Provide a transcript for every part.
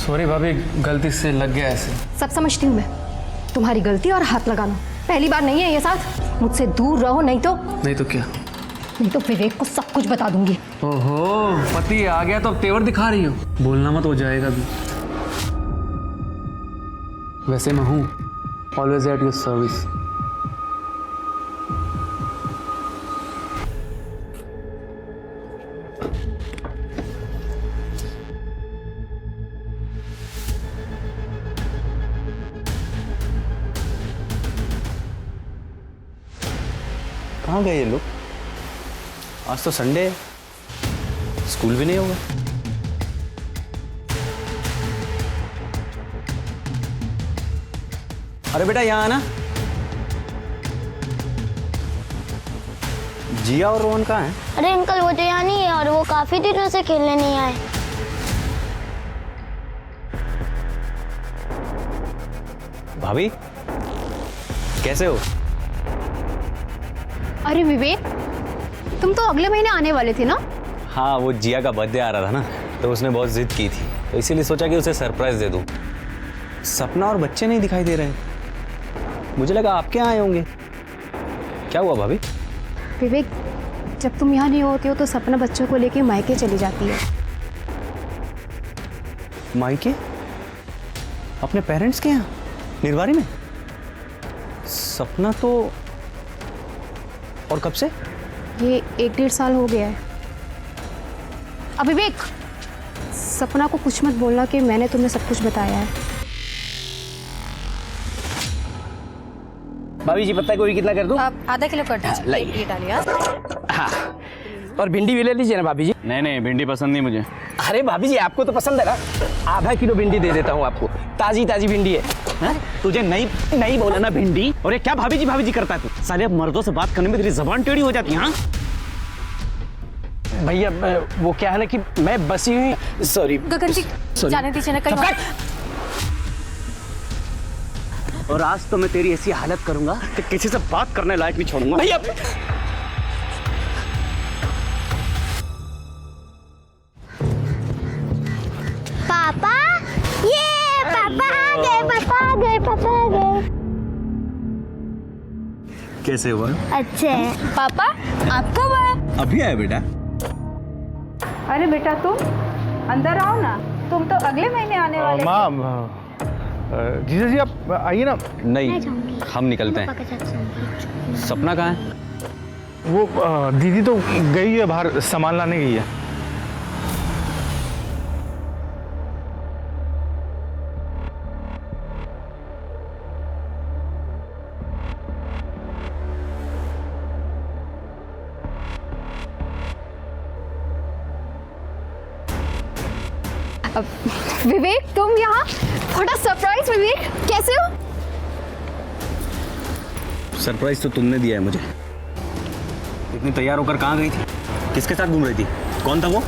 Sorry भाभी, गलती से लग गया ऐसे। सब समझती हूँ मैं, तुम्हारी गलती और हाथ लगाना पहली बार नहीं है ये साथ। मुझसे दूर रहो, नहीं तो क्या? नहीं तो विवेक को सब कुछ बता दूंगी। ओहो, पति आ गया तो अब तेवर दिखा रही हो। बोलना मत, हो जाएगा भी। वैसे मैं हूँ ऑलवेज एट योर सर्विस। कहाँ गए ये लोग? आज तो संडे है, स्कूल भी नहीं होगा। अरे बेटा यहाँ आना। जिया और रोहन कहाँ हैं? अरे अंकल, वो तो यहाँ नहीं है और वो काफी दिनों से खेलने नहीं आए। भाभी कैसे हो? अरे विवेक, तुम तो अगले महीने आने वाले थे ना? हाँ, वो जिया का बर्थडे आ रहा था ना, तो उसने बहुत जिद की थी, तो इसीलिए सोचा कि उसे सरप्राइज दे दूं। सपना और बच्चे नहीं दिखाई दे रहे, मुझे लगा आपके यहाँ आए होंगे। क्या हुआ भाभी? विवेक, जब तुम यहाँ नहीं होते हो तो सपना बच्चों को लेके मायके चली जाती है। मायके? अपने पेरेंट्स के यहाँ निर्वारी में? सपना तो, और कब से? ये 1-1.5 साल हो गया है। अब विवेक, सपना को कुछ मत बोलना कि मैंने तुम्हें सब कुछ बताया है। भाभी जी, पत्ता गोभी कितना कर दूं? आप आधा किलो कर दीजिए। लाइए। डालिए। हाँ, और भिंडी भी ले लीजिए ना भाभी जी। नहीं, भिंडी पसंद नहीं मुझे। अरे भाभी जी, आपको तो पसंद है ना, आधा किलो भिंडी दे देता हूँ आपको। ताजी ताजी भिंडी है। हाँ? तुझे नहीं बोला ना भिंडी? और ये क्या भाभी जी करता है तू? साले, अब मर्दों से बात करने में तेरी जबान टेढ़ी हो जाती है। हाँ भैया, वो क्या है ना कि मैं बसी हुई, सॉरी। गगन जी, जाने दीजिए ना कहीं। और आज तो मैं तेरी ऐसी हालत करूंगा कि किसी से बात करने लायक नहीं छोड़ूंगा। भैया, पापा, ये पापा आ गए, पापा आ गए, पापा आ गए। कैसे हुआ? अच्छे हैं। पापा, आप कब आए? अभी आया बेटा। अरे बेटा, तुम अंदर आओ ना, तुम तो अगले महीने आने वाले थे। माँ, जीजा जी आप आइए ना। नहीं, जाऊंगी। हम निकलते पापा के साथ जाऊंगी। हैं। सपना कहाँ है? वो दीदी तो गई है बाहर, सामान लाने गई है। विवेक, तुम यहाँ? थोड़ा सरप्राइज। विवेक, कैसे हो? सरप्राइज तो तुमने दिया है मुझे। इतनी तैयार होकर कहाँ गई थी? किसके साथ घूम रही थी? कौन था वो?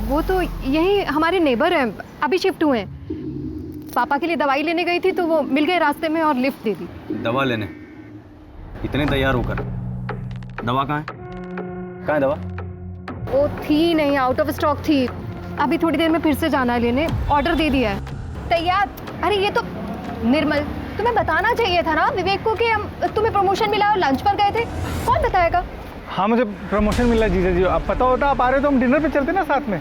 वो तो यही हमारे नेबर हैं, अभी शिफ्ट हुए हैं। पापा के लिए दवाई लेने गई थी तो वो मिल गए रास्ते में और लिफ्ट दे दी। दवा लेने? इतने तैयार होकर? दवा कहाँ है दवा? वो थी नहीं, आउट ऑफ स्टॉक थी। अभी थोड़ी देर में फिर से जाना है लेने, ऑर्डर दे दिया है। तैयार? अरे ये तो निर्मल, तुम्हें बताना चाहिए था ना विवेक को कि हम तुम्हें प्रमोशन मिला और लंच पर गए थे। कौन बताएगा? हाँ, मुझे प्रमोशन मिला जीजा जी। अब पता होता आप आ रहे तो हम डिनर पे चलते ना साथ में।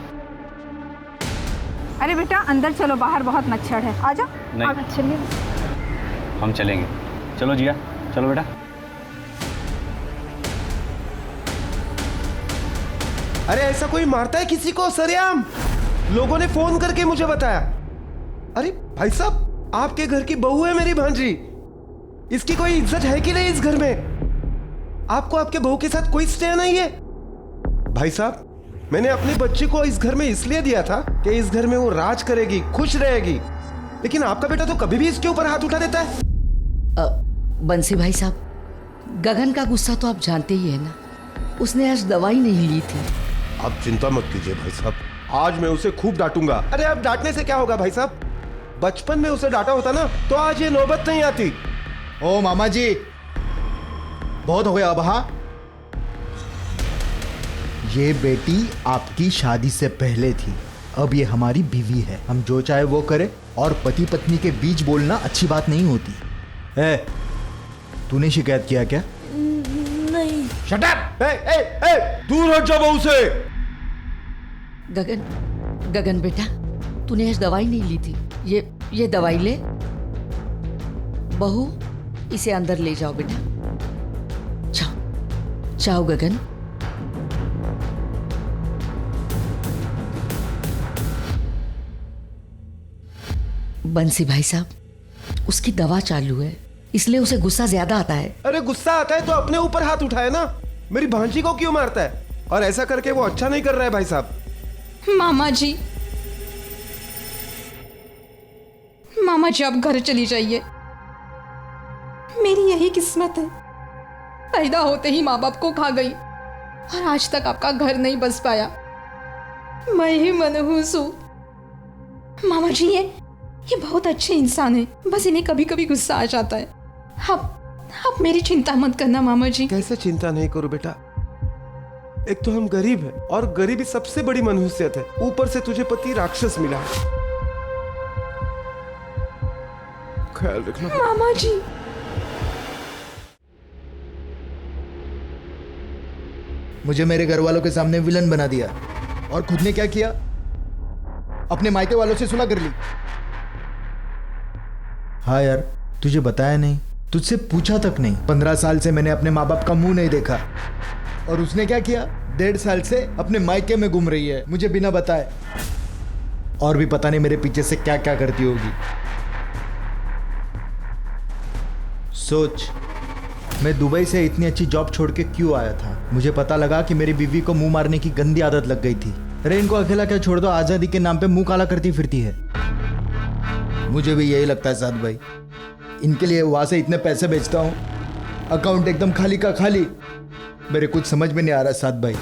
अरे बेटा, अंदर चलो, बाहर बहुत मच्छर है, आ जाओ। नहीं, चलिए। हम चलेंगे। चलो जिया, चलो बेटा। अरे ऐसा कोई मारता है किसी को सरेआम? लोगों ने फोन करके मुझे बताया। अरे भाई साहब, आपके घर की बहू है मेरी भांजी, इसकी कोई इज्जत है कि नहीं इस घर में? आपको आपके बहू के साथ कोई स्टे नहीं है? भाई साहब, मैंने अपनी बच्ची को इस घर में इसलिए दिया था कि इस घर में वो राज करेगी, खुश रहेगी, लेकिन आपका बेटा तो कभी भी इसके ऊपर हाथ उठा देता है। बंसी भाई साहब, गगन का गुस्सा तो आप जानते ही है ना। उसने आज दवाई नहीं ली थी। आप चिंता मत कीजिए भाई साहब, आज मैं उसे खूब डांटूंगा। अरे अब डांटने से क्या होगा भाई साहब, बचपन में उसे डांटा होता ना तो आज ये नौबत नहीं आती। ओ मामा जी, बहुत हो गया अब। हाँ, ये बेटी आपकी शादी से पहले थी, अब ये हमारी बीवी है, हम जो चाहे वो करें, और पति पत्नी के बीच बोलना अच्छी बात नहीं होती। तूने शिकायत किया क्या? नहीं। Shut up! दूर हट जा बहू से। गगन बेटा, तूने आज दवाई नहीं ली थी। ये दवाई ले। बहू, इसे अंदर ले जाओ बेटा। जाओ गगन। बंसी भाई साहब, उसकी दवा चालू है, इसलिए उसे गुस्सा ज्यादा आता है। अरे गुस्सा आता है तो अपने ऊपर हाथ उठाए ना, मेरी भांजी को क्यों मारता है? और ऐसा करके वो अच्छा नहीं कर रहा है भाई साहब। मामा जी आप घर चली जाइए। मेरी यही किस्मत है, पैदा होते ही माँ बाप को खा गई और आज तक आपका घर नहीं बस पाया। मैं ही मनहूस हूँ। मामा जी ये बहुत अच्छे इंसान है, बस इन्हें कभी कभी गुस्सा आ जाता है। आप मेरी चिंता मत करना मामा जी। कैसे चिंता नहीं करूं बेटा? एक तो हम गरीब हैं और गरीबी सबसे बड़ी मनहूसियत है, ऊपर से तुझे पति राक्षस मिला है। ख्याल रखना मामा जी। मुझे मेरे घर वालों के सामने विलन बना दिया, और खुद ने क्या किया? अपने मायके वालों से सुलह कर ली। हाँ यार, तुझे बताया नहीं, तुझसे पूछा तक नहीं। 15 साल से मैंने अपने माँ बाप का मुंह नहीं देखा, और उसने क्या किया? 1.5 साल से अपने मायके में घूम रही है मुझे बिना बताए, और भी पता नहीं मेरे पीछे से क्या क्या करती होगी। सोच, मैं दुबई से इतनी अच्छी जॉब छोड़ के क्यों आया था? मुझे पता लगा कि मेरी बीवी को मुंह मारने की गंदी आदत लग गई थी। अरे इनको अकेला क्या छोड़ दो, आजादी के नाम पे मुंह काला करती फिरती है। मुझे भी यही लगता है साथ भाई, इनके लिए वहां से इतने पैसे भेजता हूँ, अकाउंट एकदम खाली का खाली। मेरे कुछ समझ में नहीं आ रहा साथ भाई,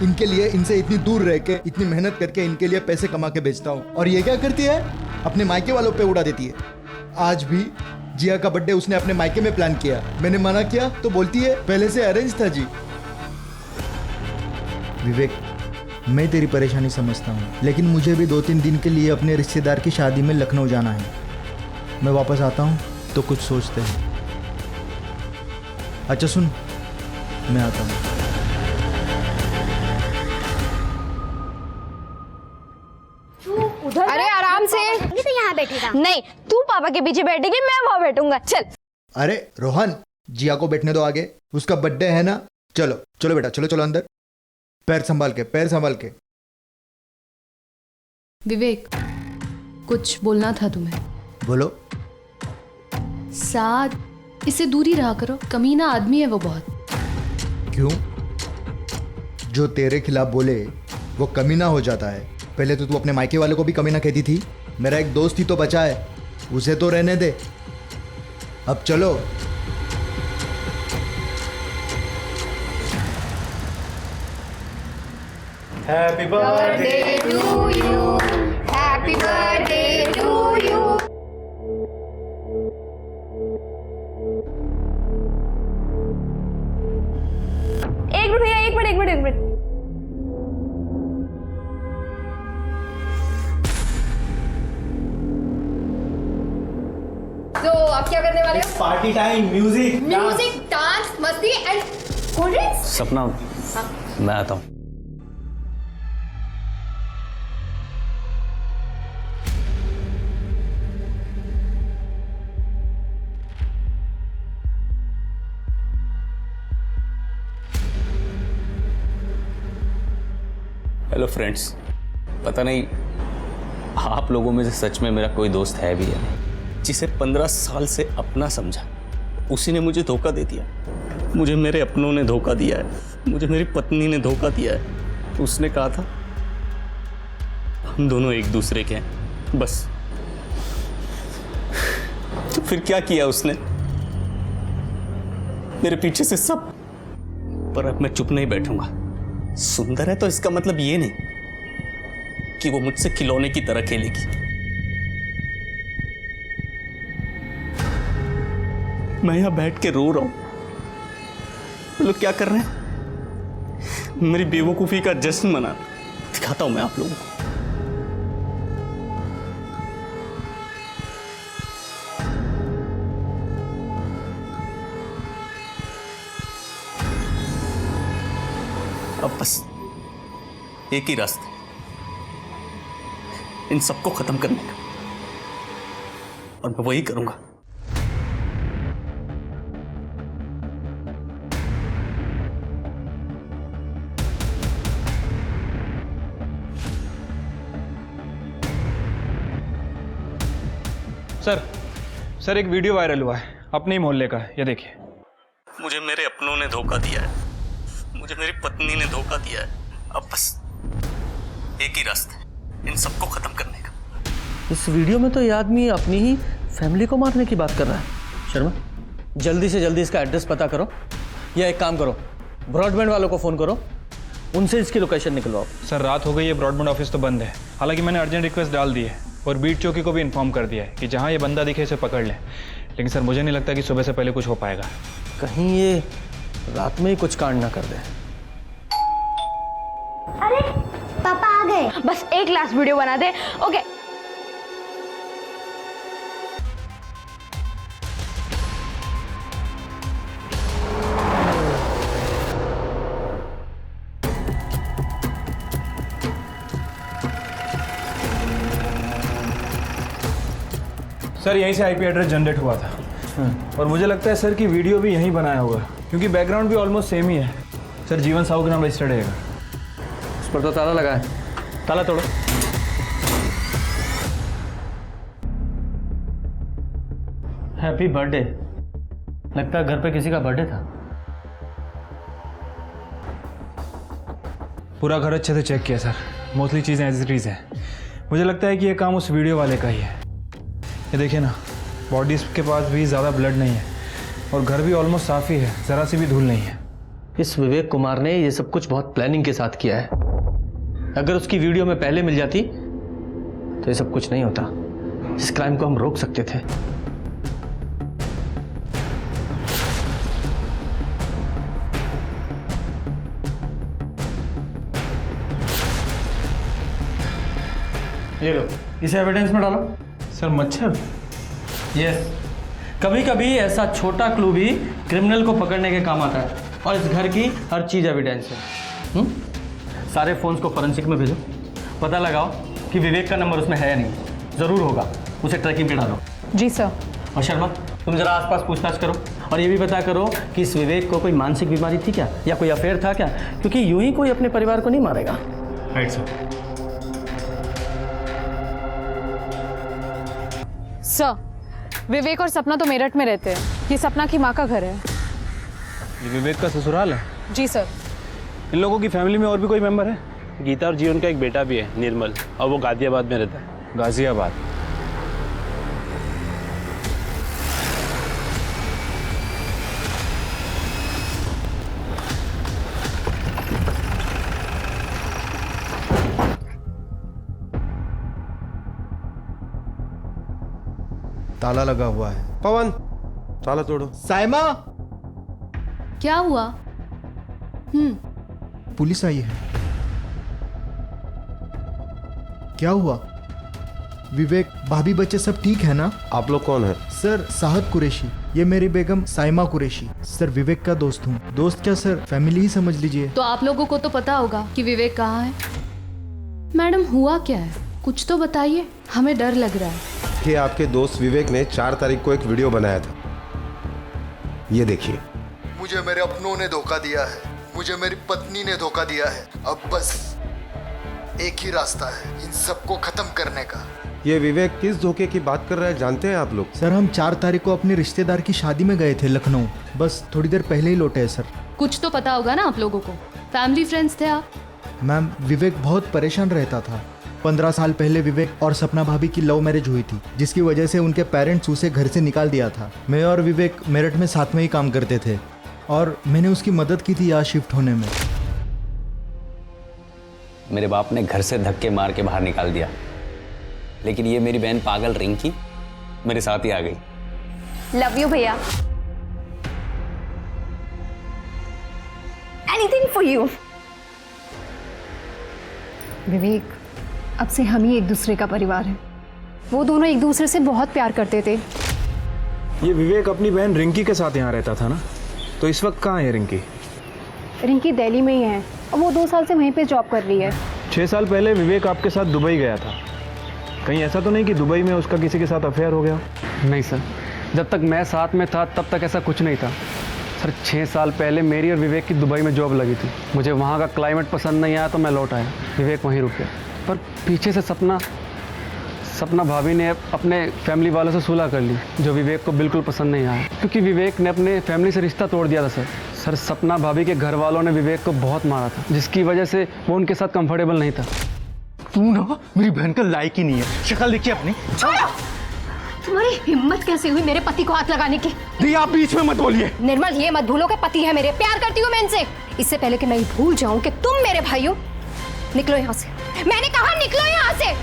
इनके लिए इनसे इतनी दूर रह के, इतनी मेहनत करके इनके लिए पैसे कमा के भेजता हूँ, और ये क्या करती है? अपने मायके वालों पे उड़ा देती है। आज भी जिया का बर्थडे उसने अपने मायके में प्लान किया, मैंने मना किया तो बोलती है पहले से अरेंज था जी। विवेक, मैं तेरी परेशानी समझता हूँ, लेकिन मुझे भी 2-3 दिन के लिए अपने रिश्तेदार की शादी में लखनऊ जाना है। मैं वापस आता हूँ तो कुछ सोचते हैं। अच्छा सुन, मैं आता हूँ। अरे आराम से। ये तो यहाँ बैठेगा। नहीं, तू पापा के पीछे बैठेगी, मैं वहां बैठूंगा। चल। अरे रोहन, जिया को बैठने दो आगे, उसका बर्थडे है ना। चलो चलो बेटा, चलो चलो अंदर। पैर संभाल के, पैर संभाल के। विवेक, कुछ बोलना था तुम्हें। बोलो। साथ इससे दूरी रहा करो, कमीना आदमी है वो बहुत। क्यों? जो तेरे खिलाफ बोले वो कमीना हो जाता है। पहले तो तू अपने मायके वाले को भी कमीना कहती थी। मेरा एक दोस्त ही तो बचा है, उसे तो रहने दे। अब चलो। Happy birthday to you, happy birthday to you. एक मिनट भैया, एक मिनट। तो आप क्या करने वाले हो? पार्टी टाइम, म्यूजिक डांस, मस्ती एंड कोल्ड ड्रिंक्स। सपना, मैं आता हूँ। हेलो फ्रेंड्स, पता नहीं आप लोगों में से सच में मेरा कोई दोस्त है भी या नहीं, जिसे 15 साल से अपना समझा, उसी ने मुझे धोखा दे दिया। मुझे मेरे अपनों ने धोखा दिया है, मुझे मेरी पत्नी ने धोखा दिया है। उसने कहा था हम दोनों एक दूसरे के हैं, बस। तो फिर क्या किया उसने? मेरे पीछे से सब। पर अब मैं चुप नहीं बैठूंगा। सुंदर है तो इसका मतलब ये नहीं कि वो मुझसे खिलौने की तरह खेलेगी। मैं यहां बैठ के रो रहा हूं, लोग क्या कर रहे हैं? मेरी बेवकूफी का जश्न मना। दिखाता हूं मैं आप लोगों को। अब बस एक ही रास्ता, इन सबको खत्म करने का, और मैं वही करूंगा। सर एक वीडियो वायरल हुआ है अपने ही मोहल्ले का, ये देखिए। मुझे मेरे अपनों ने धोखा दिया है, मुझे मेरी पत्नी ने धोखा दिया है। अब बस एक ही रास्ता है, इन सबको खत्म करने का। इस वीडियो में तो ये आदमी अपनी ही फैमिली को मारने की बात कर रहा है। शर्मा, जल्दी से जल्दी इसका एड्रेस पता करो, या एक काम करो, ब्रॉडबैंड वालों को फ़ोन करो, उनसे इसकी लोकेशन निकलवाओ। सर रात हो गई है, ब्रॉडबैंड ऑफिस तो बंद है। हालांकि मैंने अर्जेंट रिक्वेस्ट डाल दी है और बीट चौकी को भी इन्फॉर्म कर दिया है कि जहाँ ये बंदा दिखे इसे पकड़ लें। लेकिन सर मुझे नहीं लगता कि सुबह से पहले कुछ हो पाएगा। कहीं ये रात में ही कुछ कांड ना कर दे। अरे पापा आ गए। बस एक लास्ट वीडियो बना दे। ओके। सर यहीं से आईपी एड्रेस जनरेट हुआ था और मुझे लगता है सर कि वीडियो भी यहीं बनाया होगा, क्योंकि बैकग्राउंड भी ऑलमोस्ट सेम ही है। सर जीवन साहू के नाम रजिस्टर्ड है। उस पर तो ताला लगा है, ताला तोड़ो। Happy birthday. लगता है घर पे किसी का बर्थडे था। पूरा घर अच्छे से चेक किया सर, मोस्टली चीज़ें एज इट इज़ है। मुझे लगता है कि ये काम उस वीडियो वाले का ही है। ये देखिए ना, बॉडीज के पास भी ज़्यादा ब्लड नहीं है और घर भी ऑलमोस्ट साफ़ ही है, ज़रा सी भी धूल नहीं है। इस विवेक कुमार ने ये सब कुछ बहुत प्लानिंग के साथ किया है। अगर उसकी वीडियो में पहले मिल जाती तो ये सब कुछ नहीं होता। इस क्राइम को हम रोक सकते थे। ये लो, इसे एविडेंस में डालो। सर मच्छर? यस, कभी कभी ऐसा छोटा क्लू भी क्रिमिनल को पकड़ने के काम आता है, और इस घर की हर चीज़ एविडेंस है। सारे फोन्स को फॉरेंसिक में भेजो, पता लगाओ कि विवेक का नंबर उसमें है या नहीं। ज़रूर होगा, उसे ट्रैकिंग पे डालो। जी सर। और शर्मा, तुम ज़रा आसपास पूछताछ करो और ये भी पता करो कि इस विवेक को कोई मानसिक बीमारी थी क्या, या कोई अफेयर था क्या, क्योंकि यूं ही कोई अपने परिवार को नहीं मारेगा। Right sir. सर, विवेक और सपना तो मेरठ में रहते हैं। ये सपना की माँ का घर है। ये विवेक का ससुराल है? जी सर। इन लोगों की फैमिली में और भी कोई मेंबर है? गीता और जीवन का एक बेटा भी है, निर्मल, और वो गाजियाबाद में रहता है। गाजियाबाद? ताला लगा हुआ है। पवन, ताला तोड़ो। साइमा, क्या हुआ? पुलिस आई है। क्या हुआ? विवेक, भाभी, बच्चे सब ठीक है ना? आप लोग कौन हैं? सर साहद कुरैशी, ये मेरी बेगम साइमा कुरैशी। सर विवेक का दोस्त हूँ। दोस्त क्या सर, फैमिली ही समझ लीजिए। तो आप लोगों को तो पता होगा कि विवेक कहाँ है। मैडम, हुआ क्या है? कुछ तो बताइए, हमें डर लग रहा है। कि आपके दोस्त विवेक ने 4 तारीख को एक वीडियो बनाया था, ये देखिए। मुझे मेरे अपनों ने धोखा दिया है, मुझे मेरी पत्नी ने धोखा दिया है। अब बस एक ही रास्ता है इन सबको खत्म करने का। ये विवेक किस धोखे की बात कर रहा है जानते हैं आप लोग? सर हम 4 तारीख को अपने रिश्तेदार की शादी में गए थे लखनऊ, बस थोड़ी देर पहले ही लौटे हैं सर। कुछ तो पता होगा ना आप लोगों को, फैमिली फ्रेंड्स थे आप। मैम, विवेक बहुत परेशान रहता था। 15 साल पहले विवेक और सपना भाभी की लव मैरिज हुई थी, जिसकी वजह से उनके पेरेंट्स उसे घर से निकाल दिया था। मैं और विवेक मेरठ में साथ में ही काम करते थे और मैंने उसकी मदद की थी यहाँ शिफ्ट होने में। मेरे बाप ने घर से धक्के मार के बाहर निकाल दिया, लेकिन ये मेरी बहन पागल रिंकी मेरे साथ ही आ गई। लव यू भैया। Anything for you. विवेक, अब से हम ही एक दूसरे का परिवार है। वो दोनों एक दूसरे से बहुत प्यार करते थे। ये विवेक अपनी बहन रिंकी के साथ यहाँ रहता था ना, तो इस वक्त कहाँ है रिंकी? रिंकी दिल्ली में ही है। और वो 2 साल से वहीं पे जॉब कर रही है। 6 साल पहले विवेक आपके साथ दुबई गया था, कहीं ऐसा तो नहीं कि दुबई में उसका किसी के साथ अफेयर हो गया? नहीं सर, जब तक मैं साथ में था तब तक ऐसा कुछ नहीं था सर। 6 साल पहले मेरी और विवेक की दुबई में जॉब लगी थी। मुझे वहाँ का क्लाइमेट पसंद नहीं आया तो मैं लौट आया, विवेक वहीं रुक गया। पर पीछे से सपना भाभी ने अपने फैमिली वालों से सुलह कर ली, जो विवेक को बिल्कुल पसंद नहीं आया, क्योंकि विवेक ने अपने फैमिली से रिश्ता तोड़ दिया था सर। सपना भाभी के घर वालों ने विवेक को बहुत मारा था, जिसकी वजह से वो उनके साथ कंफर्टेबल नहीं था। तू ना मेरी बहन का लायक ही नहीं है। शक्ल देखिए अपनी। तुम्हारी हिम्मत कैसे हुई मेरे पति को हाथ लगाने की? दी आप बीच में मत बोलिए। निर्मल, ये मत भूलो कि पति है मेरे, प्यार करती हूँ मैं इनसे। इससे पहले कि मैं भूल जाऊं कि तुम मेरे भाई हो, निकलो यहाँ से। मैंने कहा निकलो यहाँ से।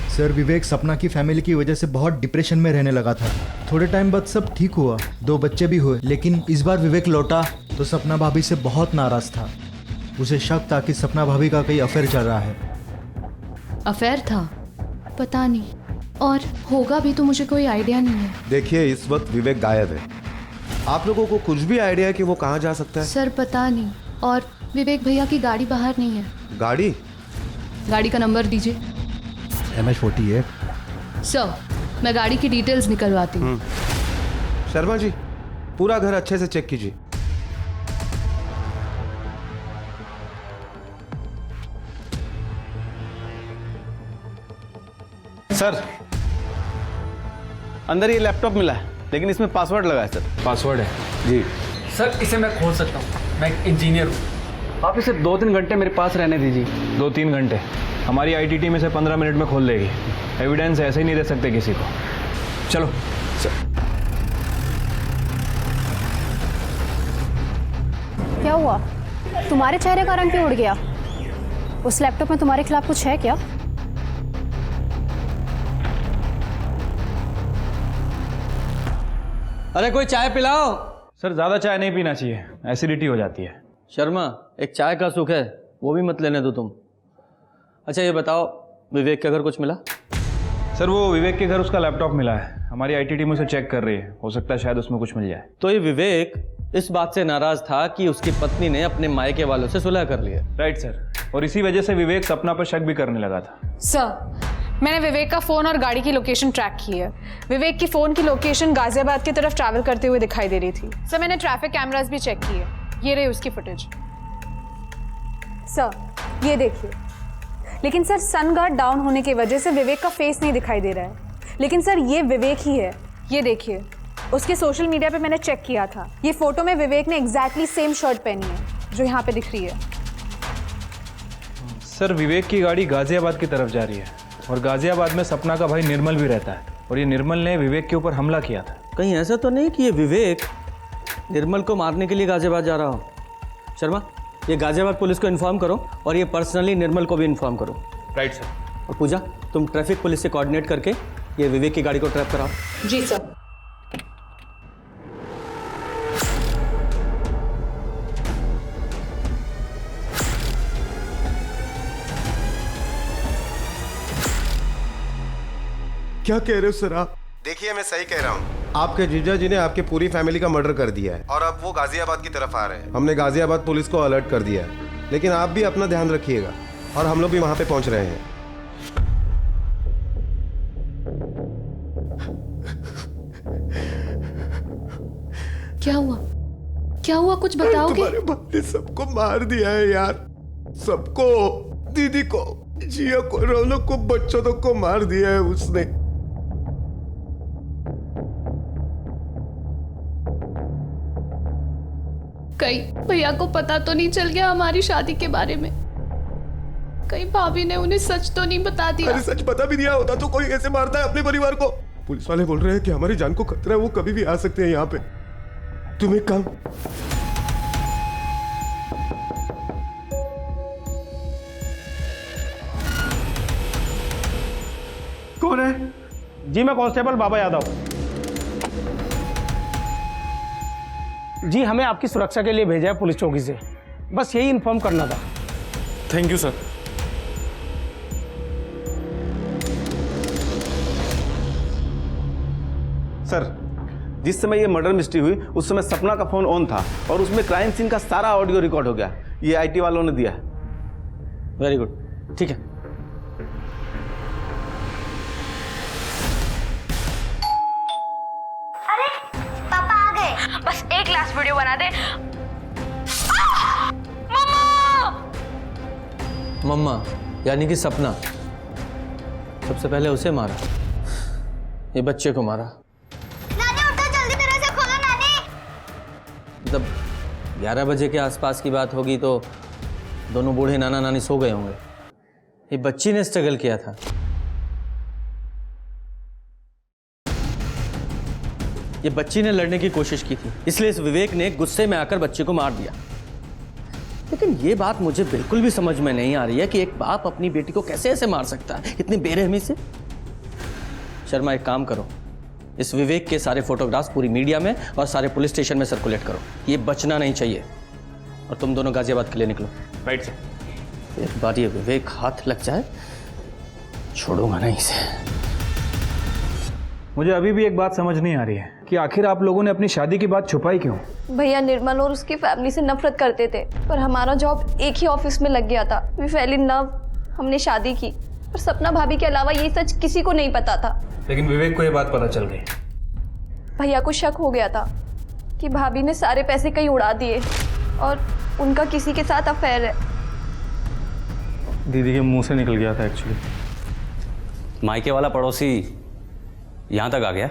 सर, विवेक सपना की फैमिली की वजह से बहुत डिप्रेशन में रहने लगा था। थोड़े टाइम बाद सब ठीक हुआ, 2 बच्चे भी हुए, लेकिन इस बार विवेक लौटा तो सपना भाभी से बहुत नाराज था। उसे शक था कि सपना भाभी का कोई अफेयर चल रहा है। अफेयर था? पता नहीं, और होगा भी तो मुझे कोई आइडिया नहीं है। देखिए, इस वक्त विवेक गायब है। आप लोगों को कुछ भी आइडिया है कि वो कहाँ जा सकता है? सर पता नहीं, और विवेक भैया की गाड़ी बाहर नहीं है। गाड़ी का नंबर दीजिए। MH48। सर, मैं गाड़ी की डिटेल्स निकलवाती हूँ। शर्मा जी, पूरा घर अच्छे से चेक कीजिए। सर, अंदर ये लैपटॉप मिला है, लेकिन इसमें पासवर्ड लगा है सर। पासवर्ड है? जी सर, इसे मैं खोल सकता हूँ, मैं एक इंजीनियर हूँ। आप इसे 2-3 घंटे मेरे पास रहने दीजिए। 2-3 घंटे? हमारी IT टीम इसे 15 मिनट में खोल देगी। एविडेंस ऐसे ही नहीं दे सकते किसी को। चलो सर। क्या हुआ? तुम्हारे चेहरे का रंग क्यों उड़ गया? उस लैपटॉप में तुम्हारे खिलाफ कुछ है क्या? अरे कोई चाय पिलाओ। सर, ज़्यादा चाय नहीं पीना चाहिए, एसिडिटी हो जाती है। शर्मा, एक चाय का सुख है, वो भी मत लेने दो तुम। अच्छा ये बताओ, विवेक के घर कुछ मिला? सर, वो विवेक के घर उसका लैपटॉप मिला है। हमारी IT टीम उसे चेक कर रही है, हो सकता है शायद उसमें कुछ मिल जाए। तो ये विवेक इस बात से नाराज था कि उसकी पत्नी ने अपने मायके वालों से सुलह कर लिया। राइट सर, और इसी वजह से विवेक सपना पर शक भी करने लगा था। सर, मैंने विवेक का फ़ोन और गाड़ी की लोकेशन ट्रैक की है। विवेक की फ़ोन की लोकेशन गाजियाबाद की तरफ ट्रैवल करते हुए दिखाई दे रही थी। सर, मैंने ट्रैफिक कैमरास भी चेक किए, ये रही उसकी फुटेज। सर, ये देखिए। लेकिन सर, सन गार्ड डाउन होने की वजह से विवेक का फेस नहीं दिखाई दे रहा है। लेकिन सर, ये विवेक ही है। ये देखिए, उसके सोशल मीडिया पे मैंने चेक किया था। ये फोटो में विवेक ने एग्जैक्टली सेम शर्ट पहनी है जो यहाँ पे दिख रही है। सर, विवेक की गाड़ी गाजियाबाद की तरफ जा रही है, और गाजियाबाद में सपना का भाई निर्मल भी रहता है, और ये निर्मल ने विवेक के ऊपर हमला किया था। कहीं ऐसा तो नहीं कि ये विवेक निर्मल को मारने के लिए गाजियाबाद जा रहा हो? शर्मा, ये गाजियाबाद पुलिस को इन्फॉर्म करो, और ये पर्सनली निर्मल को भी इन्फॉर्म करो। Right sir. और पूजा, तुम ट्रैफिक पुलिस से कोऑर्डिनेट करके ये विवेक की गाड़ी को ट्रैप कराओ। जी सर। क्या कह रहे हो सर आप? देखिए, मैं सही कह रहा हूँ। आपके जीजा जी ने आपके पूरी फैमिली का मर्डर कर दिया है, और अब वो गाजियाबाद की तरफ आ रहे हैं। हमने गाजियाबाद पुलिस को अलर्ट कर दिया है, लेकिन आप भी अपना ध्यान रखिएगा, और हम लोग भी वहां पे पहुंच रहे हैं। क्या हुआ? क्या हुआ, कुछ बताओगे? तुम्हारे बाप ने सबको मार दिया है यार, सबको। दीदी को, जिया को, रौनक को, बच्चों तक को मार दिया है उसने। कहीं भैया को पता तो नहीं चल गया हमारी शादी के बारे में? कहीं भाभी ने उन्हें सच तो नहीं बता दिया? अरे सच बता भी दिया होता तो कोई ऐसे मारता है अपने परिवार को? पुलिस वाले बोल रहे हैं कि हमारी जान को खतरा है, वो कभी भी आ सकते हैं यहाँ पे। तुम एक काम, कौन है? जी, मैं कांस्टेबल बाबा यादव। जी, हमें आपकी सुरक्षा के लिए भेजा है पुलिस चौकी से, बस यही इन्फॉर्म करना था। Thank you sir. सर, जिस समय ये मर्डर मिस्ट्री हुई उस समय सपना का फोन ऑन था और उसमें क्राइम सीन का सारा ऑडियो रिकॉर्ड हो गया। ये आईटी वालों ने दिया। वेरी गुड, ठीक है। अरे पापा आ गए। बस एक लास्ट वीडियो बना दे। मम्मा यानी कि सपना सबसे पहले उसे मारा, ये बच्चे को मारा। नानी उठो, जल्दी दरवाजा खोलो नानी। जब 11 बजे के आसपास की बात होगी तो दोनों बूढ़े नाना नानी सो गए होंगे। ये बच्ची ने स्ट्रगल किया था। ये बच्ची ने लड़ने की कोशिश की थी, इसलिए इस विवेक ने गुस्से में आकर बच्ची को मार दिया। लेकिन ये बात मुझे बिल्कुल भी समझ में नहीं आ रही है कि एक बाप अपनी बेटी को कैसे ऐसे मार सकता है, इतनी बेरहमी से। शर्मा, एक काम करो, इस विवेक के सारे फोटोग्राफ्स पूरी मीडिया में और सारे पुलिस स्टेशन में सर्कुलेट करो। ये बचना नहीं चाहिए। और तुम दोनों गाजियाबाद के लिए निकलो। Right sir. एक बार ये विवेक हाथ लग जाए, छोड़ूंगा नहीं इसे। मुझे अभी भी एक बात समझ नहीं आ रही है कि आखिर आप लोगों ने अपनी शादी की बात छुपाई क्यों? भैया निर्मल और उसकी फैमिली से नफरत करते थे, पर हमारा जॉब एक ही ऑफिस में लग गया था। वी फेल इन लव, हमने शादी की। पर सपना भाभी के अलावा ये सच किसी को नहीं पता था। लेकिन विवेक को ये बात पता चल गई। भैया को शक हो गया था कि भाभी ने सारे पैसे कहीं उड़ा दिए और उनका किसी के साथ अफेयर है। दीदी के मुंह से निकल गया था एक्चुअली। मायके वाला पड़ोसी यहां तक आ गया?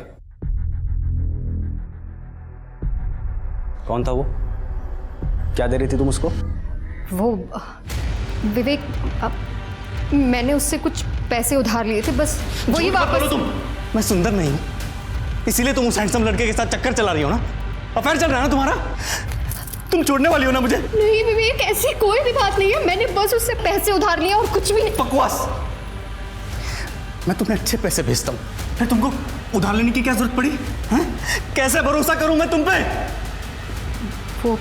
कौन था वो? क्या दे रही थी तुम उसको? वो विवेक, मैंने उससे कुछ पैसे उधार लिए थे, बस वही वापस। तुम, मैं सुंदर नहीं हूं, इसीलिए तुम उस हैंडसम लड़के के साथ चक्कर चला रही हो ना? अफेयर चल रहा है ना तुम्हारा? तुम छोड़ने वाली हो ना मुझे? नहीं विवेक, ऐसी कोई भी बात नहीं है। मैंने बस उससे पैसे उधार लिए और कुछ भी नहीं। बकवास। मैं तुम्हें अच्छे पैसे भेजता हूँ, फिर तुमको उधार लेने की क्या जरूरत पड़ी? हैं? कैसे भरोसा करूं मैं तुम पे? वो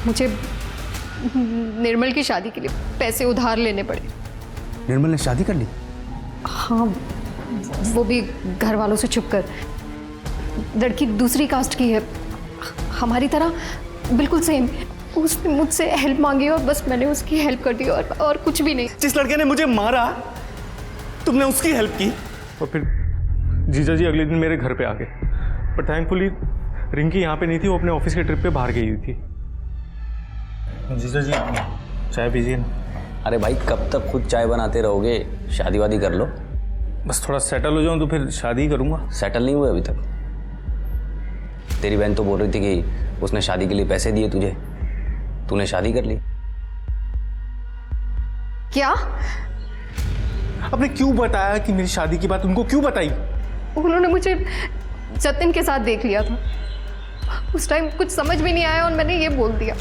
मुझे निर्मल की शादी के लिए पैसे उधार लेने पड़े। निर्मल ने शादी कर ली? हाँ, वो भी घर वालों से छुप कर। लड़की दूसरी कास्ट की है, हमारी तरह बिल्कुल सेम। उसने मुझसे हेल्प मांगी और बस मैंने उसकी हेल्प कर दी और कुछ भी नहीं। जिस लड़के ने मुझे मारा तुमने उसकी हेल्प की? और फिर जीजा जी अगले दिन मेरे घर पे आ गए, पर थैंकफुली रिंकी यहाँ पे नहीं थी, वो अपने ऑफिस के ट्रिप पे बाहर गई हुई थी। जीजा जी चाय पीजिए ना। अरे भाई, कब तक खुद चाय बनाते रहोगे? शादी वादी कर लो। बस थोड़ा सेटल हो जाऊं तो फिर शादी करूंगा। सेटल नहीं हुए अभी तक? तेरी बहन तो बोल रही थी कि उसने शादी के लिए पैसे दिए तुझे, तूने शादी कर ली। क्या? आपने क्यों बताया कि मेरी शादी की बात उनको क्यों बताई? उन्होंने मुझे जतिन के साथ देख लिया था। उस टाइम कुछ समझ भी नहीं आया और मैंने ये बोल दिया।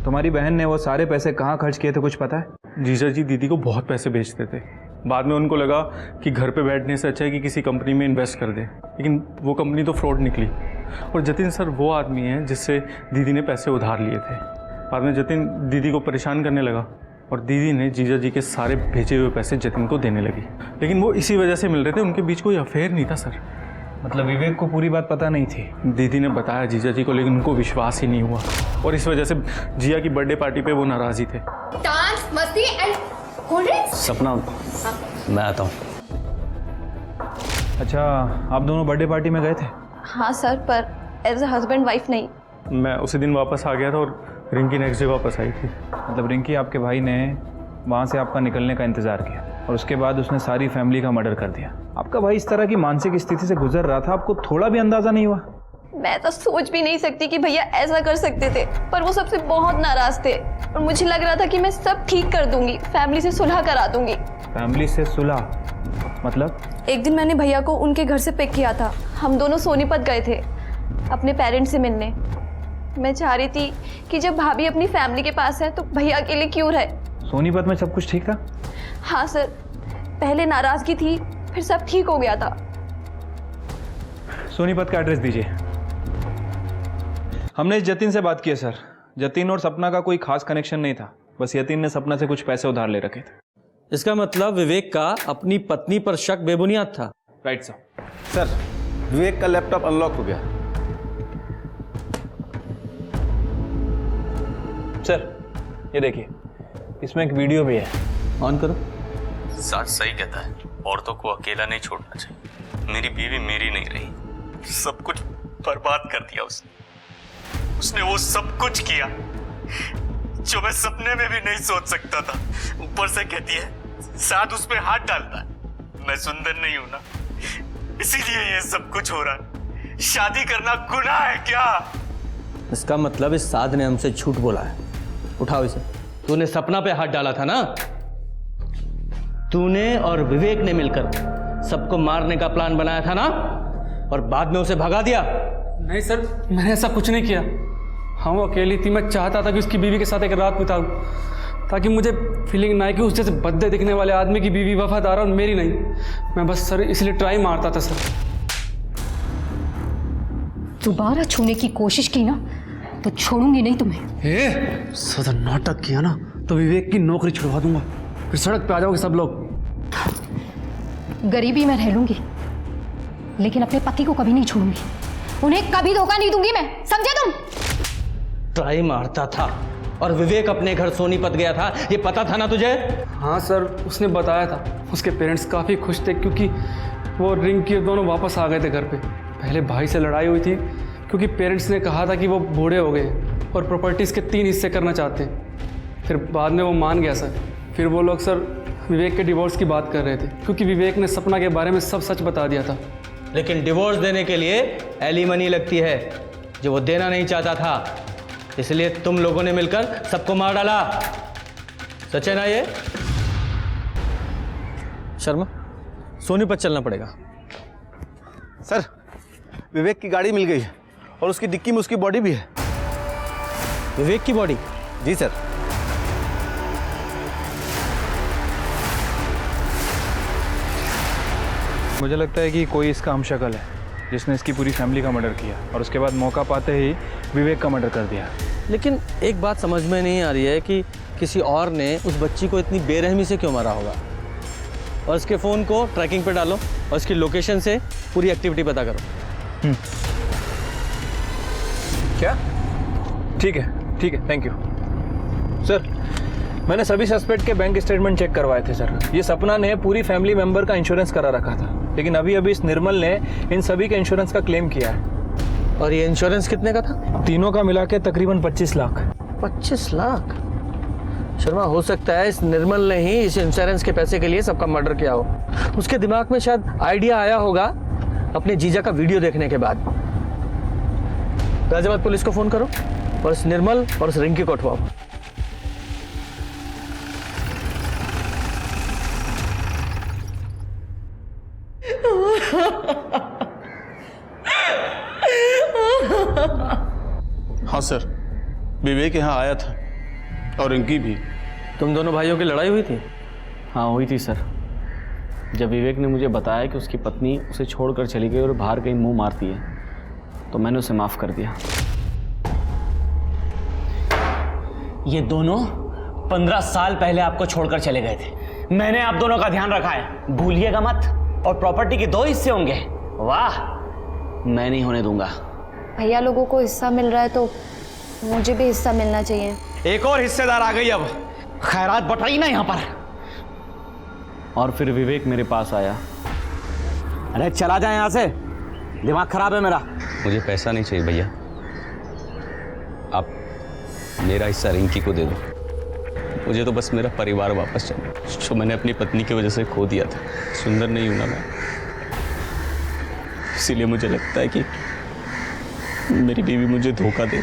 तुम्हारी बहन ने वो सारे पैसे कहाँ खर्च किए थे, कुछ पता है? जीजा जी दीदी को बहुत पैसे भेजते थे। बाद में उनको लगा कि घर पे बैठने से अच्छा है कि किसी कंपनी में इन्वेस्ट कर दें, लेकिन वो कंपनी तो फ्रॉड निकली। और जतिन सर वो आदमी है जिससे दीदी ने पैसे उधार लिए थे। बाद में जतिन दीदी को परेशान करने लगा और दीदी ने जीजा जी के सारे भेजे हुए पैसे जतिन को देने लगी। लेकिन वो इसी वजह से मिल रहे थे, उनके बीच कोई अफेयर नहीं था सर। मतलब विवेक को पूरी बात पता नहीं थी? दीदी ने बताया जीजा जी को, लेकिन उनको विश्वास ही नहीं हुआ और इस वजह से जिया की बर्थडे पार्टी पे वो नाराज ही थे। डांस, मस्ती एंड कोल्ड ड्रिंक्स। सपना, मैं आता हूँ। अच्छा, आप दोनों बर्थडे पार्टी में गए थे? हाँ सर, पर एज अ हस्बैंड वाइफ नहीं। मैं उसी दिन वापस आ गया था और रिंकी नेक्स्ट डे वापस आई थी। मतलब रिंकी आपके भाई ने वहाँ से आपका निकलने का इंतज़ार किया और उसके बाद उसने सारी फैमिली का मर्डर कर दिया। आपका भाई इस तरह की मानसिक स्थिति से गुजर रहा था, आपको थोड़ा भी अंदाज़ा नहीं हुआ? मैं तो सोच भी नहीं सकती कि भैया ऐसा कर सकते थे, पर वो सबसे बहुत नाराज थे और मुझे लग रहा था कि मैं सब ठीक कर दूंगी, फैमिली से सुलह करा दूंगी। फैमिली से सुलह मतलब? एक दिन मैंने भैया को उनके घर से पिक किया था। हम दोनों सोनीपत गए थे अपने पेरेंट्स से मिलने। मैं चाह रही थी कि जब भाभी अपनी फैमिली के पास है तो भैया अकेले क्यों रहे। सोनीपत में सब कुछ ठीक था? हाँ सर, पहले नाराजगी थी, फिर सब ठीक हो गया था। सोनीपत का एड्रेस दीजिए। हमने जतिन से बात की है सर। जतिन और सपना का कोई खास कनेक्शन नहीं था, बस जतिन ने सपना से कुछ पैसे उधार ले रखे थे। इसका मतलब विवेक का अपनी पत्नी पर शक बेबुनियाद था। Right sir. सर, विवेक का लैपटॉप अनलॉक हो गया। सर ये देखिए, इसमें एक वीडियो भी है। ऑन करो। साथ सही कहता है, औरतों को अकेला नहीं छोड़ना चाहिए। मेरी बीवी मेरी नहीं रही, सब कुछ बर्बाद कर दिया उसने। उसने वो सब कुछ किया जो मैं सपने में भी नहीं सोच सकता था। ऊपर से कहती है साथ उस पे हाथ डालता है। मैं सुंदर नहीं हूं ना, इसीलिए ये सब कुछ हो रहा है। शादी करना गुनाह है क्या? इसका मतलब इस साध ने हमसे झूठ बोला है। उठाओ इसे। तूने सपना पे हाथ डाला था ना? तूने और विवेक ने मिलकर सबको मारने का प्लान बनाया था ना, और बाद में उसे भगा दिया। नहीं सर, मैंने ऐसा कुछ नहीं किया। हाँ वो अकेली थी, मैं चाहता था कि उसकी बीवी के साथ एक रात बिताऊं, ताकि मुझे फीलिंग ना आए कि उस जैसे बद्दे दिखने वाले आदमी की बीवी वफादार और मेरी नहीं। मैं बस सर इसलिए ट्राई मारता था सर। दोबारा छूने की कोशिश की ना तो छोड़ूंगी नहीं तुम्हें। सदा नाटक किया ना तो विवेक की नौकरी छुड़वा दूंगा, फिर सड़क पे आ जाओगे सब लोग। गरीबी में रह लूंगी, लेकिन अपने पति को कभी नहीं छोड़ूंगी। उन्हें कभी धोखा नहीं दूंगी मैं, समझे तुम? ट्राई मारता था और विवेक अपने घर सोनीपत गया था, ये पता था ना तुझे? हाँ सर, उसने बताया था। उसके पेरेंट्स काफ़ी खुश थे क्योंकि वो रिंकी और दोनों वापस आ गए थे घर पे। पहले भाई से लड़ाई हुई थी क्योंकि पेरेंट्स ने कहा था कि वो बूढ़े हो गए और प्रॉपर्टीज़ के 3 हिस्से करना चाहते हैं। फिर बाद में वो मान गया सर। फिर वो लोग सर विवेक के डिवोर्स की बात कर रहे थे क्योंकि विवेक ने सपना के बारे में सब सच बता दिया था। लेकिन डिवोर्स देने के लिए एलिमनी लगती है, जो वो देना नहीं चाहता था। इसलिए तुम लोगों ने मिलकर सबको मार डाला। सच है ना ये? शर्मा, सोनीपत चलना पड़ेगा। सर, विवेक की गाड़ी मिल गई है और उसकी डिक्की में उसकी बॉडी भी है। विवेक की बॉडी? जी सर। मुझे लगता है कि कोई इसका हमशक्ल है जिसने इसकी पूरी फैमिली का मर्डर किया और उसके बाद मौका पाते ही विवेक का मर्डर कर दिया। लेकिन एक बात समझ में नहीं आ रही है कि किसी और ने उस बच्ची को इतनी बेरहमी से क्यों मारा होगा। और इसके फ़ोन को ट्रैकिंग पे डालो और इसकी लोकेशन से पूरी एक्टिविटी पता करो। क्या? ठीक है, थैंक यू सर। मैंने सभी सस्पेक्ट के बैंक स्टेटमेंट चेक करवाए थे सर। ये सपना ने पूरी फैमिली मेंबर का इंश्योरेंस करा रखा था, लेकिन अभी इस निर्मल ने इन सभी के इंश्योरेंस का क्लेम किया है। और ये इंश्योरेंस कितने का था? तीनों का मिला के तकरीबन 25 लाख। 25 लाख? शर्मा, हो सकता है इस निर्मल ने ही इस इंश्योरेंस के पैसे के लिए सबका मर्डर किया हो। उसके दिमाग में शायद आइडिया आया होगा अपने जीजा का वीडियो देखने के बाद। गाजियाबाद पुलिस को फोन करो और इस निर्मल और इस रिंकी को उठवाओ। हाँ सर, विवेक यहाँ आया था और रिंकी भी। तुम दोनों भाइयों की लड़ाई हुई थी? हाँ हुई थी सर। जब विवेक ने मुझे बताया कि उसकी पत्नी उसे छोड़कर चली गई और बाहर कहीं मुंह मारती है, तो मैंने उसे माफ़ कर दिया। ये दोनों 15 साल पहले आपको छोड़कर चले गए थे। मैंने आप दोनों का ध्यान रखा है, भूलिएगा मत। और प्रॉपर्टी के 2 हिस्से होंगे। वाह, मैं नहीं होने दूंगा। भैया लोगों को हिस्सा मिल रहा है तो मुझे भी हिस्सा मिलना चाहिए। एक और हिस्सेदार आ गई, अब खैरात बट रही ना यहाँ पर। और फिर विवेक मेरे पास आया। अरे चला जाए यहाँ से, दिमाग खराब है मेरा। मुझे पैसा नहीं चाहिए भैया, आप मेरा हिस्सा रिंकी को दे दो। मुझे तो बस मेरा परिवार वापस चाहिए, जो मैंने अपनी पत्नी की वजह से खो दिया था। सुंदर नहीं हूं ना मैं, इसीलिए मुझे लगता है कि मेरी बीवी मुझे धोखा दे।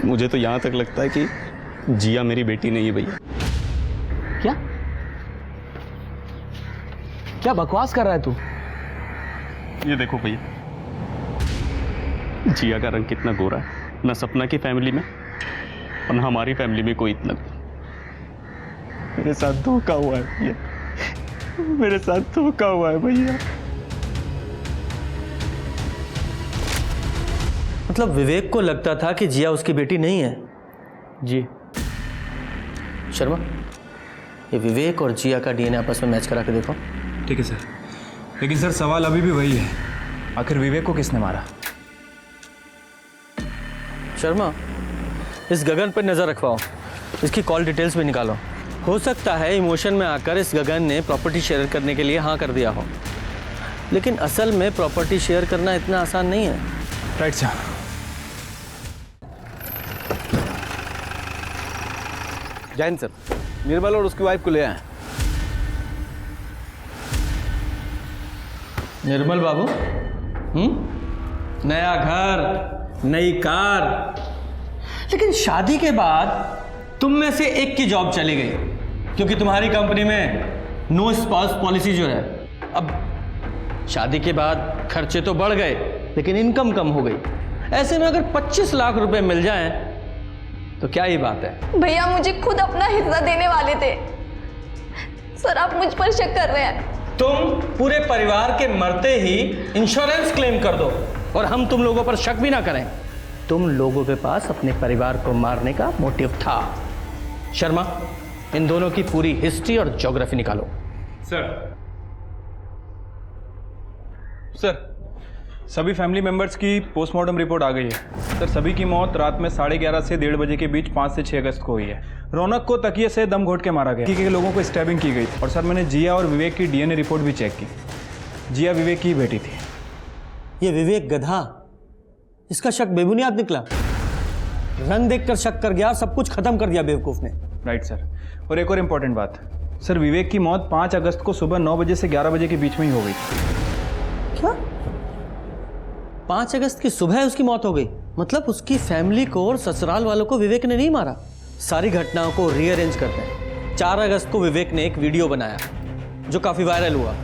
मुझे तो यहाँ तक लगता है कि जिया मेरी बेटी नहीं है भैया। क्या क्या बकवास कर रहा है तू? ये देखो भैया, जिया का रंग कितना गोरा है। ना सपना की फैमिली में और ना हमारी फैमिली में कोई इतना। मेरे साथ धोखा हुआ है भैया, मेरे साथ धोखा हुआ है भैया। मतलब विवेक को लगता था कि जिया उसकी बेटी नहीं है? जी। शर्मा, ये विवेक और जिया का डीएनए आपस में मैच करा के देखो। ठीक है सर, लेकिन सर सवाल अभी भी वही है, आखिर विवेक को किसने मारा? शर्मा, इस गगन पर नज़र रखवाओ, इसकी कॉल डिटेल्स भी निकालो। हो सकता है इमोशन में आकर इस गगन ने प्रॉपर्टी शेयर करने के लिए हाँ कर दिया हो, लेकिन असल में प्रॉपर्टी शेयर करना इतना आसान नहीं है। Right sir. Jain sir, Nirmal और उसकी वाइफ को ले आए। निर्मल बाबू, नया घर, नई कार, लेकिन शादी के बाद तुम में से एक की जॉब चली गई क्योंकि तुम्हारी कंपनी में नो स्पाउस पॉलिसी जो है। अब शादी के बाद खर्चे तो बढ़ गए लेकिन इनकम कम हो गई। ऐसे में अगर 25 लाख रुपए मिल जाएं तो क्या ही बात है। भैया मुझे खुद अपना हिस्सा देने वाले थे सर, आप मुझ पर शक कर रहे हैं। तुम पूरे परिवार के मरते ही इंश्योरेंस क्लेम कर दो और हम तुम लोगों पर शक भी ना करें। तुम लोगों के पास अपने परिवार को मारने का मोटिव था। शर्मा, इन दोनों की पूरी हिस्ट्री और ज्योग्राफी निकालो। सर, सभी फैमिली मेंबर्स की पोस्टमार्टम रिपोर्ट आ गई है। सर, सभी की मौत रात में 11:30 से 1:30 बजे के बीच 5 से 6 अगस्त को हुई है। रौनक को तकिए से दम घोट के मारा गया। के लोगों को स्टैबिंग की गई। और सर, मैंने जिया और विवेक की डीएनए रिपोर्ट भी चेक की। जिया विवेक की बेटी थी। ये विवेक गधा, इसका शक बेबुनियाद निकला। रंग देखकर शक कर गया, सब कुछ खत्म कर दिया बेवकूफ ने। Right sir. और एक और इम्पोर्टेंट बात सर, विवेक की मौत 5 अगस्त को सुबह 9 बजे से 11 बजे के बीच में ही हो गई थी। क्या? 5 अगस्त की सुबह उसकी मौत हो गई? मतलब उसकी फैमिली को और ससुराल वालों को विवेक ने नहीं मारा। सारी घटनाओं को रीअरेंज करते हैं। 4 अगस्त को विवेक ने एक वीडियो बनाया जो काफ़ी वायरल हुआ।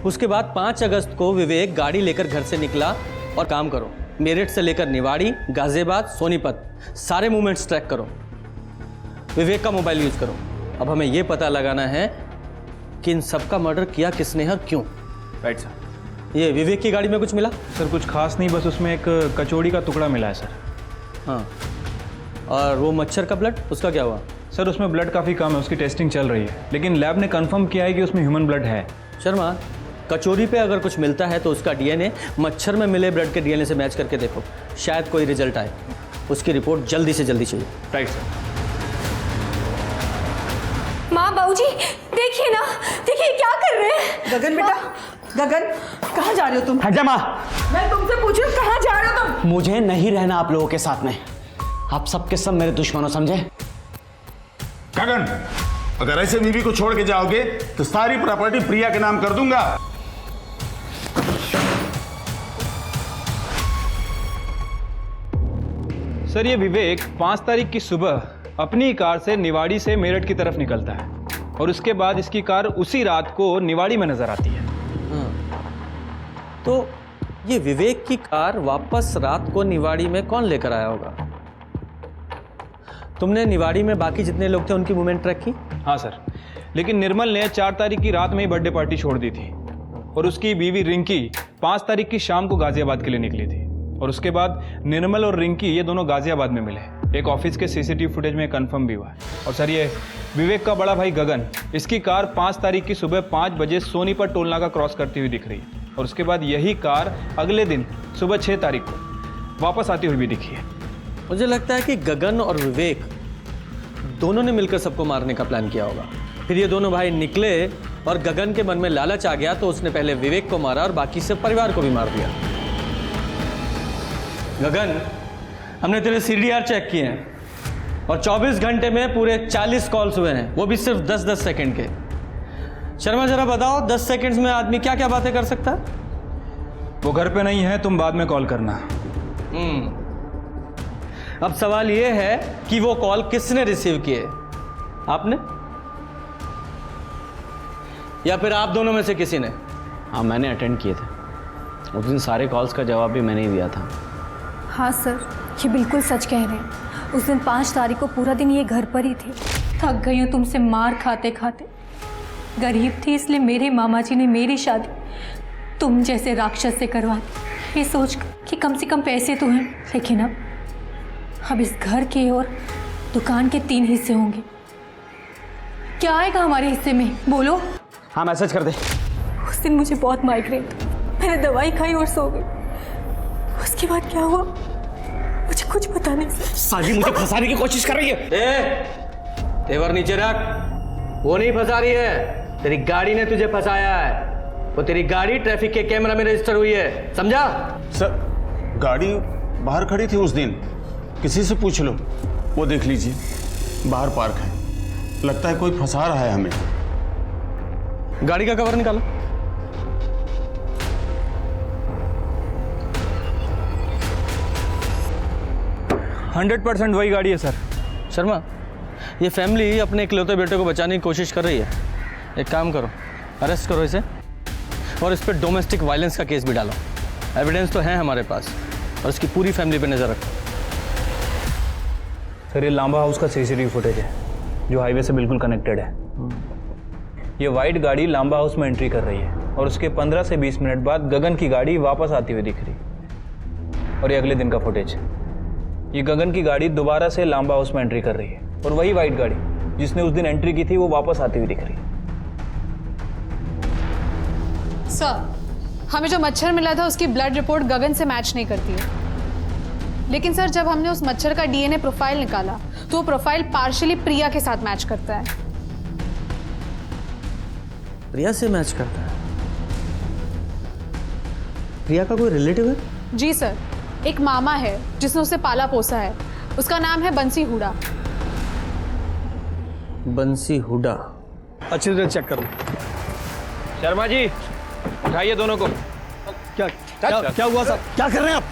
उसके बाद 5 अगस्त को विवेक गाड़ी लेकर घर से निकला। और काम करो, मेरठ से लेकर निवाड़ी, गाजियाबाद, सोनीपत सारे मूवमेंट्स ट्रैक करो। विवेक का मोबाइल यूज़ करो। अब हमें यह पता लगाना है कि इन सब का मर्डर किया किसने है, क्यों। Right sir. ये विवेक की गाड़ी में कुछ मिला? सर, कुछ खास नहीं, बस उसमें एक कचौड़ी का टुकड़ा मिला है सर। हाँ, और वो मच्छर का ब्लड, उसका क्या हुआ? सर, उसमें ब्लड काफ़ी कम है, उसकी टेस्टिंग चल रही है, लेकिन लैब ने कंफर्म किया है कि उसमें ह्यूमन ब्लड है। शर्मा, कचौरी पे अगर कुछ मिलता है तो उसका डीएनए मच्छर में मिले ब्लड के डीएनए से मैच करके देखो, शायद कोई रिजल्ट आए। उसकी रिपोर्ट जल्दी से जल्दी चाहिए। Right sir. माँ, बाबूजी, देखिए ना, देखिए क्या कर रहे हैं। गगन बेटा, गगन कहाँ जा रहे हो तुम? हट जा माँ। मैं तुमसे पूछ रही हूँ कहाँ जा रहे हो तुम? मुझे नहीं रहना आप लोगों के साथ में। आप सबके सब मेरे दुश्मनों, समझे? गगन, अगर ऐसे बीवी को छोड़ के जाओगे तो सारी प्रॉपर्टी प्रिया के नाम कर दूंगा। सर, ये विवेक 5 तारीख की सुबह अपनी कार से निवाड़ी से मेरठ की तरफ निकलता है और उसके बाद इसकी कार उसी रात को निवाड़ी में नजर आती है। तो ये विवेक की कार वापस रात को निवाड़ी में कौन लेकर आया होगा? तुमने निवाड़ी में बाकी जितने लोग थे उनकी मूवमेंट ट्रैक की? हाँ सर, लेकिन निर्मल ने 4 तारीख की रात में ही बर्थडे पार्टी छोड़ दी थी और उसकी बीवी रिंकी 5 तारीख की शाम को गाजियाबाद के लिए निकली थी। और उसके बाद निर्मल और रिंकी ये दोनों गाजियाबाद में मिले। एक ऑफिस के सीसीटीवी फुटेज में कंफर्म भी हुआ है। और सर, ये विवेक का बड़ा भाई गगन, इसकी कार 5 तारीख की सुबह 5 बजे सोनीपत टोल नाका क्रॉस करती हुई दिख रही है और उसके बाद यही कार अगले दिन सुबह 6 तारीख को वापस आती हुई भी दिखी है। मुझे लगता है कि गगन और विवेक दोनों ने मिलकर सबको मारने का प्लान किया होगा। फिर ये दोनों भाई निकले और गगन के मन में लालच आ गया तो उसने पहले विवेक को मारा और बाकी सब परिवार को भी मार दिया। गगन, हमने तेरे CDR चेक किए हैं और 24 घंटे में पूरे 40 कॉल्स हुए हैं, वो भी सिर्फ 10-10 सेकंड के। शर्मा, जरा बताओ 10 सेकंड्स में आदमी क्या क्या बातें कर सकता है? वो घर पे नहीं है, तुम बाद में कॉल करना। अब सवाल ये है कि वो कॉल किसने रिसीव किए, आपने या फिर आप दोनों में से किसी ने? हाँ, मैंने अटेंड किए थे। उस दिन सारे कॉल्स का जवाब भी मैंने ही दिया था। हाँ सर, ये बिल्कुल सच कह रहे हैं। उस दिन 5 तारीख को पूरा दिन ये घर पर ही थे। थक गई हूँ तुमसे मार खाते खाते। गरीब थी इसलिए मेरे मामा जी ने मेरी शादी तुम जैसे राक्षस से करवा दी, ये सोच कि कम से कम पैसे तो हैं। लेकिन अब इस घर के और दुकान के 3 हिस्से होंगे। क्या आएगा हमारे हिस्से में, बोलो? हाँ, मैसेज कर दे। उस दिन मुझे बहुत माइग्रेन था, मैंने दवाई खाई और सो गई। उसके बाद क्या हुआ मुझे कुछ पता नहीं। साजी मुझे फंसाने की कोशिश कर रही है। तेवर नीचे रख। वो नहीं फंसा रही है, तेरी गाड़ी ने तुझे फंसाया है। वो तेरी गाड़ी ट्रैफिक के कैमरा में रजिस्टर हुई है, समझा? सर गाड़ी बाहर खड़ी थी उस दिन, किसी से पूछ लो, वो देख लीजिए बाहर पार्क है। लगता है कोई फंसा रहा है हमें। गाड़ी का कवर निकालो। %100% वही गाड़ी है सर। शर्मा, ये फैमिली अपने इकलौते बेटे को बचाने की कोशिश कर रही है। एक काम करो, अरेस्ट करो इसे और इस पर डोमेस्टिक वायलेंस का केस भी डालो। एविडेंस तो है हमारे पास, और इसकी पूरी फैमिली पे नजर रखो। सर ये लांबा हाउस का CCTV फुटेज है जो हाईवे से बिल्कुल कनेक्टेड है। ये वाइट गाड़ी लांबा हाउस में एंट्री कर रही है और उसके 15 से 20 मिनट बाद गगन की गाड़ी वापस आती हुई दिख रही। और ये अगले दिन का फुटेज। ये गगन की गाड़ी दोबारा से लांबा हाउस में एंट्री कर रही है और वही वाइट गाड़ी जिसने उस दिन एंट्री की थी वो वापस आती हुई दिख रही है। सर, हमें जो मच्छर मिला था उसकी ब्लड रिपोर्ट गगन से मैच नहीं करती है। लेकिन सर जब हमने उस मच्छर का DNA प्रोफाइल निकाला तो वो प्रोफाइल पार्शियली प्रिया के साथ मैच करता है। प्रिया से मैच करता है? प्रिया का कोई रिलेटिव है? जी सर, एक मामा है जिसने उसे पाला पोसा है। उसका नाम है बंसी हुडा। बंसी हुडा? अच्छी तरह चेक करो। शर्मा जी उठाइए दोनों को। क्या हुआ साहब? क्या कर रहे हैं आप?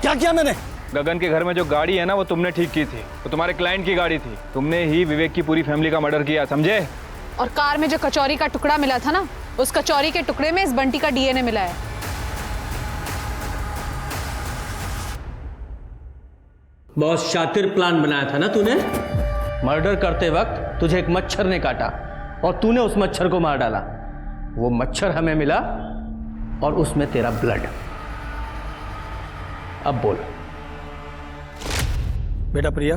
क्या किया मैंने? गगन के घर में जो गाड़ी है ना वो तुमने ठीक की थी, वो तुम्हारे क्लाइंट की गाड़ी थी। तुमने ही विवेक की पूरी फैमिली का मर्डर किया, समझे? और कार में जो कचौरी का टुकड़ा मिला था ना, उस कचौरी के टुकड़े में इस बंटी का DNA मिला है। बहुत शातिर प्लान बनाया था ना तूने। मर्डर करते वक्त तुझे एक मच्छर ने काटा और तूने उस मच्छर को मार डाला। वो मच्छर हमें मिला और उसमें तेरा ब्लड। अब बोल। बेटा प्रिया,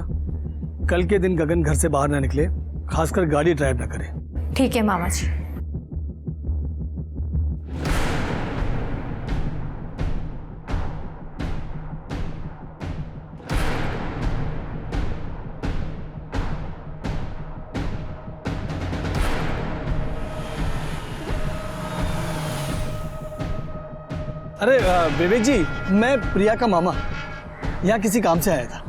कल के दिन गगन घर से बाहर ना निकले, खासकर गाड़ी ड्राइव ना करे। ठीक है मामा जी। अरे विवेक जी, मैं प्रिया का मामा यहाँ किसी काम से आया था।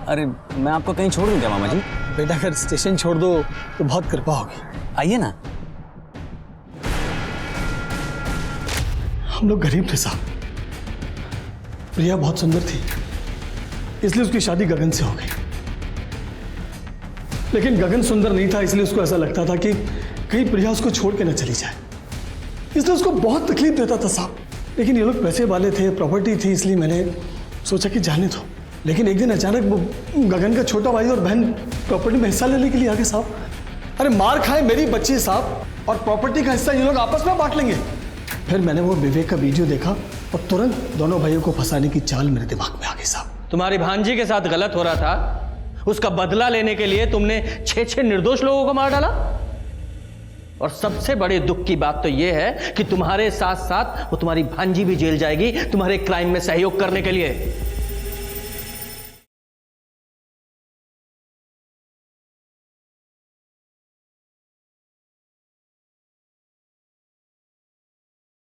अरे मैं आपको कहीं छोड़ दूं क्या मामा जी? बेटा अगर स्टेशन छोड़ दो तो बहुत कृपा होगी। आइए ना। हम लोग गरीब थे साहब। प्रिया बहुत सुंदर थी, इसलिए उसकी शादी गगन से हो गई। लेकिन गगन सुंदर नहीं था, इसलिए उसको ऐसा लगता था कि कहीं प्रिया उसको छोड़ के न चली जाए, इसलिए उसको बहुत तकलीफ देता था साहब। लेकिन ये लोग पैसे वाले थे, प्रॉपर्टी थी, इसलिए मैंने सोचा कि जाने दो। लेकिन एक दिन अचानक वो गगन का छोटा भाई और बहन प्रॉपर्टी में हिस्सा लेने के लिए आ गए साहब। अरे मार खाए मेरी बच्ची साहब, और प्रॉपर्टी का हिस्सा ये लोग आपस में बांट लेंगे। फिर मैंने वो विवेक का वीडियो देखा और तुरंत दोनों भाइयों को फंसाने की चाल मेरे दिमाग में आ गई साहब। तुम्हारी भांजी के साथ गलत हो रहा था, उसका बदला लेने के लिए तुमने 6 निर्दोष लोगों को मार डाला। और सबसे बड़े दुख की बात तो यह है कि तुम्हारे साथ साथ वो तुम्हारी भांजी भी जेल जाएगी तुम्हारे क्राइम में सहयोग करने के लिए।